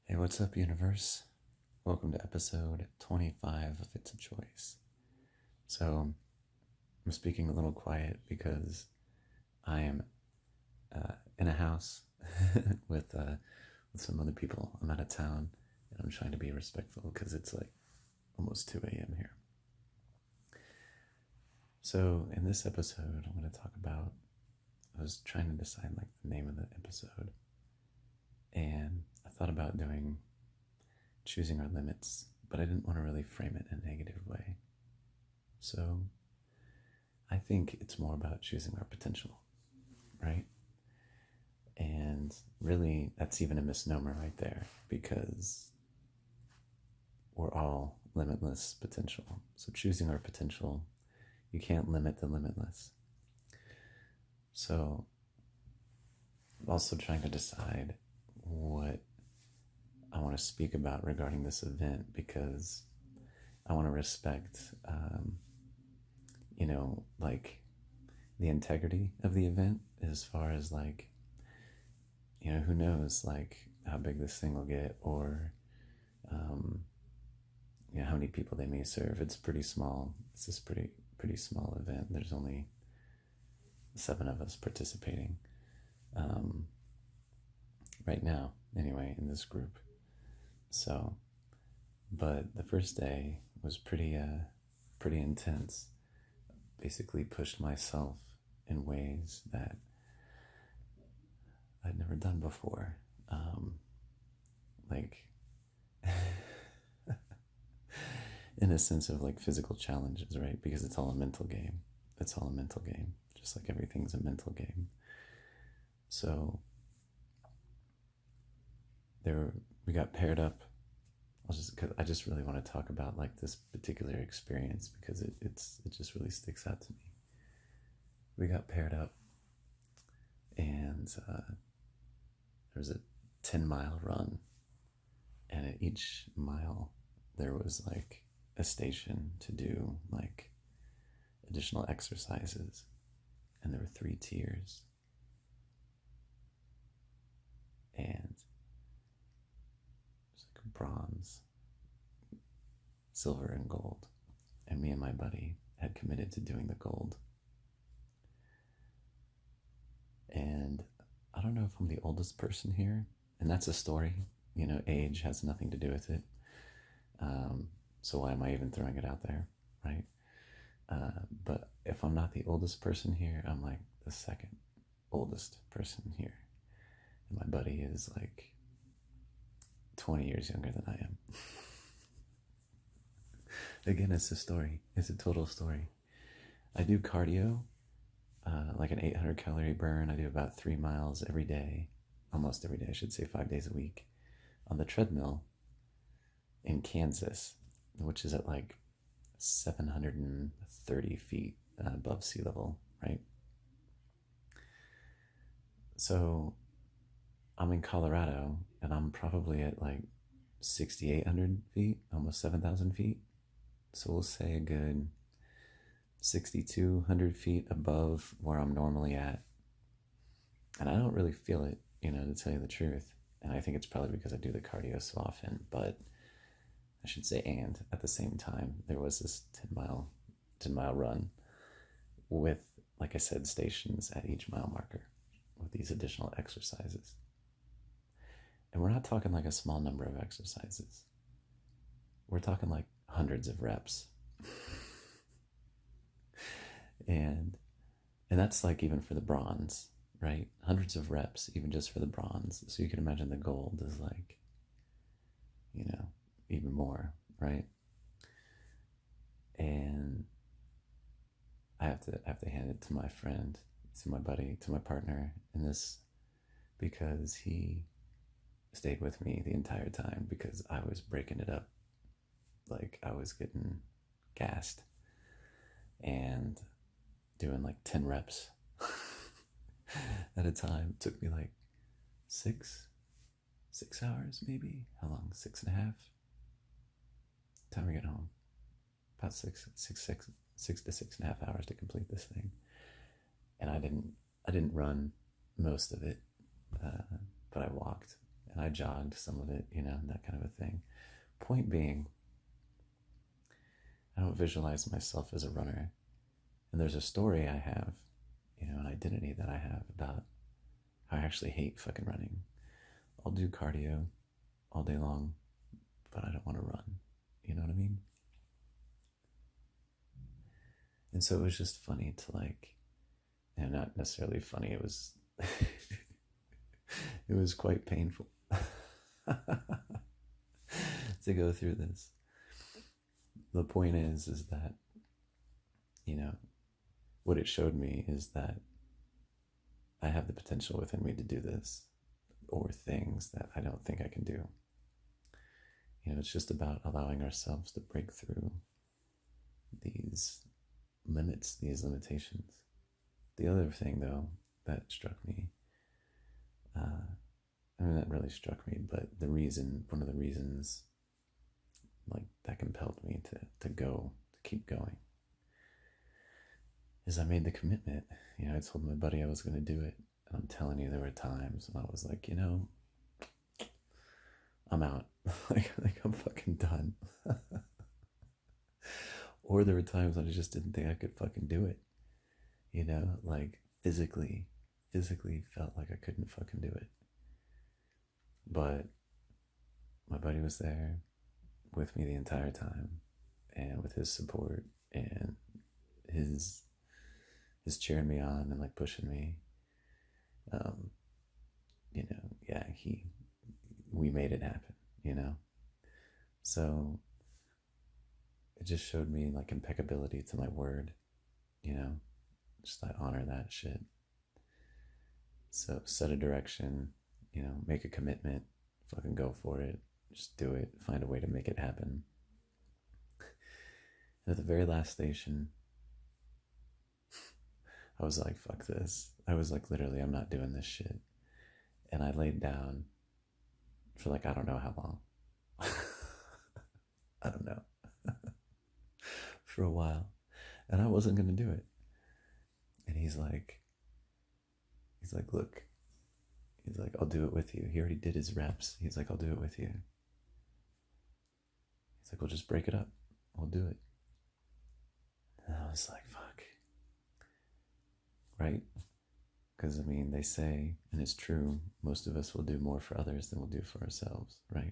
Hey, what's up, universe? Welcome to episode 25 of It's a Choice. So, I'm speaking a little quiet because I am in a house with some other people. I'm out of town and I'm trying to be respectful because it's like almost 2 a.m. here. So, in this episode, I'm going to talk about. I was trying to decide like the name of the episode, and I thought about choosing our limits, but I didn't want to really frame it in a negative way. So I think it's more about choosing our potential, right? And really, that's even a misnomer right there, because we're all limitless potential. So choosing our potential, you can't limit the limitless. So I'm also trying to decide what I want to speak about regarding this event, because I want to respect, like the integrity of the event, as far as like, who knows like how big this thing will get, or how many people they may serve. It's pretty small. It's this pretty small event. There's only 7 of us participating right now, anyway, in this group. So, but the first day was pretty intense. Basically pushed myself in ways that I'd never done before. Like, in a sense of like physical challenges, right? Because it's all a mental game. It's all a mental game, just like everything's a mental game. So, we got paired up. I just really want to talk about like this particular experience because it just really sticks out to me. We got paired up, and there was a 10-mile run, and at each mile there was like a station to do like additional exercises, and there were 3 tiers, and bronze, silver, and gold. And me and my buddy had committed to doing the gold. And I don't know if I'm the oldest person here, and that's a story. Age has nothing to do with it. So why am I even throwing it out there, right? But if I'm not the oldest person here, I'm like the second oldest person here. And my buddy is like 20 years younger than I am. Again, it's a story. It's a total story. I do cardio, like an 800 calorie burn. I do about 3 miles every day, almost every day, I should say 5 days a week, on the treadmill in Kansas, which is at like 730 feet above sea level, right? So I'm in Colorado, and I'm probably at like 6,800 feet, almost 7,000 feet. So we'll say a good 6,200 feet above where I'm normally at. And I don't really feel it, to tell you the truth. And I think it's probably because I do the cardio so often, but I should say, and at the same time, there was this 10 mile run with, like I said, stations at each mile marker with these additional exercises. And we're not talking like a small number of exercises. We're talking like hundreds of reps. and that's like even for the bronze, right? Hundreds of reps, even just for the bronze. So you can imagine the gold is like, even more, right? And I have to hand it to my friend, to my buddy, to my partner in this, because he stayed with me the entire time, because I was breaking it up. Like, I was getting gassed and doing like 10 reps at a time. It took me like 6 hours, maybe. How long? 6.5. Time we get home, about 6 to 6.5 hours to complete this thing. And I didn't run most of it, but I walked and I jogged some of it, that kind of a thing. Point being, I don't visualize myself as a runner. And there's a story I have, an identity that I have about how I actually hate fucking running. I'll do cardio all day long, but I don't want to run. You know what I mean? And so it was just funny to and not necessarily funny, it was, it was quite painful to go through this. The point is that, what it showed me is that I have the potential within me to do this, or things that I don't think I can do. It's just about allowing ourselves to break through these limits, these limitations. The other thing, though, that struck me, that really struck me, but one of the reasons, that compelled me to keep going, is I made the commitment. I told my buddy I was going to do it. And I'm telling you, there were times when I was like, I'm out. like I'm fucking done. Or there were times when I just didn't think I could fucking do it. Physically felt like I couldn't fucking do it. But my buddy was there with me the entire time, and with his support and his cheering me on and pushing me. We made it happen, So it just showed me impeccability to my word, just I honor that shit. So set a direction, make a commitment, fucking go for it, just do it, find a way to make it happen. And at the very last station, I was like, fuck this. I was like, literally, I'm not doing this shit. And I laid down for I don't know how long. I don't know. For a while. And I wasn't going to do it. And he's like, look, I'll do it with you. He already did his reps. He's like, I'll do it with you. He's like, we'll just break it up. We'll do it. And I was like, fuck. Right? Because, they say, and it's true, most of us will do more for others than we'll do for ourselves, right?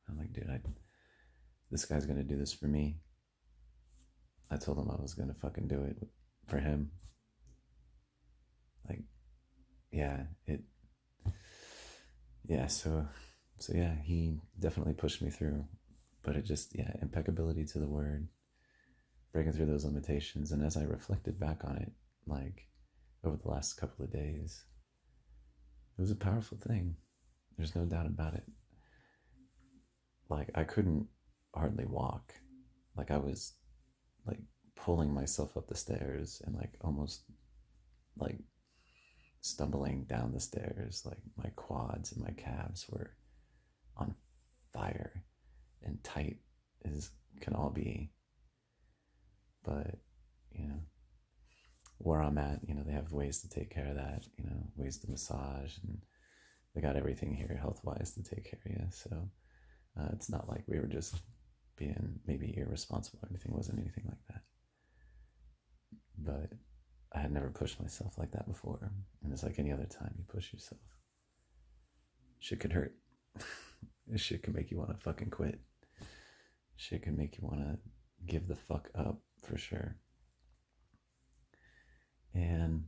I'm like, dude, this guy's going to do this for me. I told him I was going to fucking do it for him. So yeah, he definitely pushed me through. But it just, impeccability to the word, breaking through those limitations. And as I reflected back on it, over the last couple of days, it was a powerful thing. There's no doubt about it. I couldn't hardly walk. I was pulling myself up the stairs and almost stumbling down the stairs. My quads and my calves were on fire and tight as can all be. But, where I'm at, they have ways to take care of that, ways to massage, and they got everything here health-wise to take care of you. So it's not like we were just being maybe irresponsible or anything. It wasn't anything like that. But I had never pushed myself like that before. And it's like any other time you push yourself. Shit could hurt. This shit can make you want to fucking quit. Shit can make you want to give the fuck up, for sure. And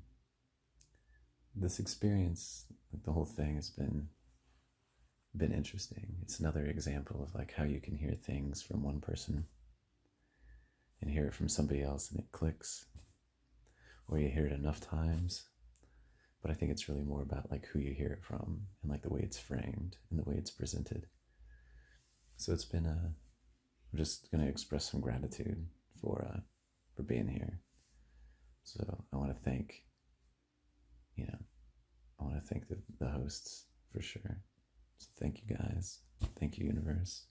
this experience, the whole thing has been interesting. It's another example of how you can hear things from one person and hear it from somebody else and it clicks, or you hear it enough times. But I think it's really more about who you hear it from and the way it's framed and the way it's presented. So it's been I'm just gonna express some gratitude for being here. So I want to thank, the hosts, for sure. So thank you guys. Thank you, universe.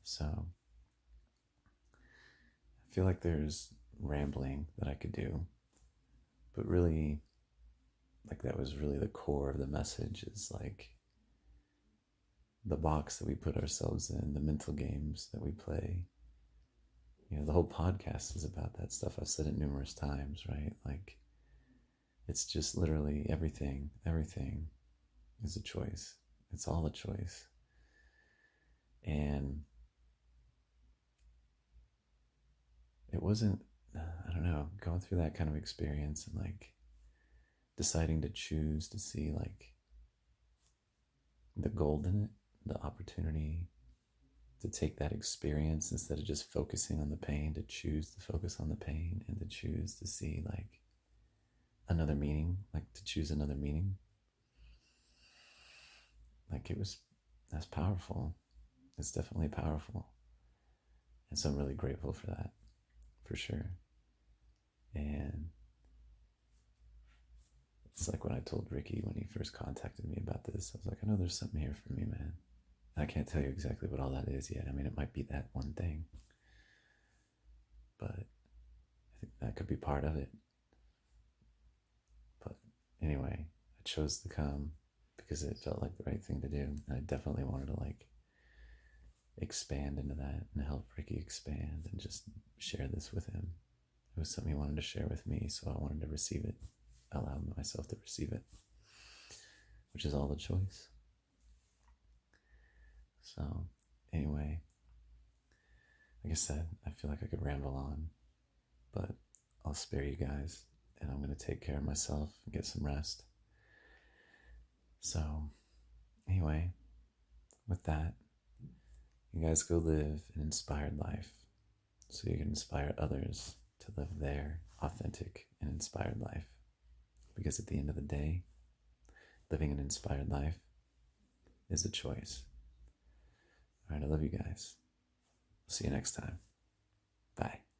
So I feel like there's rambling that I could do, but really like that was really the core of the message, is like the box that we put ourselves in, the mental games that we play. The whole podcast is about that stuff. I've said it numerous times, right? Like, it's just literally everything is a choice. It's all a choice. And it wasn't, I don't know, going through that kind of experience and like deciding to choose to see like the gold in it, the opportunity to take that experience instead of just focusing on the pain, to choose to focus on the pain and to choose to see like another meaning, like to choose another meaning. Like that's powerful. It's definitely powerful. And so I'm really grateful for that, for sure. And it's like when I told Ricky when he first contacted me about this, I was like, I know there's something here for me, man. I can't tell you exactly what all that is yet. I mean, it might be that one thing, but I think that could be part of it. But anyway, I chose to come because it felt like the right thing to do. And I definitely wanted to like expand into that and help Ricky expand and just share this with him. It was something he wanted to share with me, so I wanted to receive it, allow myself to receive it, which is all the choice. So, anyway, like I said, I feel like I could ramble on, but I'll spare you guys, and I'm going to take care of myself and get some rest. So, anyway, with that, you guys go live an inspired life so you can inspire others to live their authentic and inspired life. Because at the end of the day, living an inspired life is a choice. All right, I love you guys. See you next time. Bye.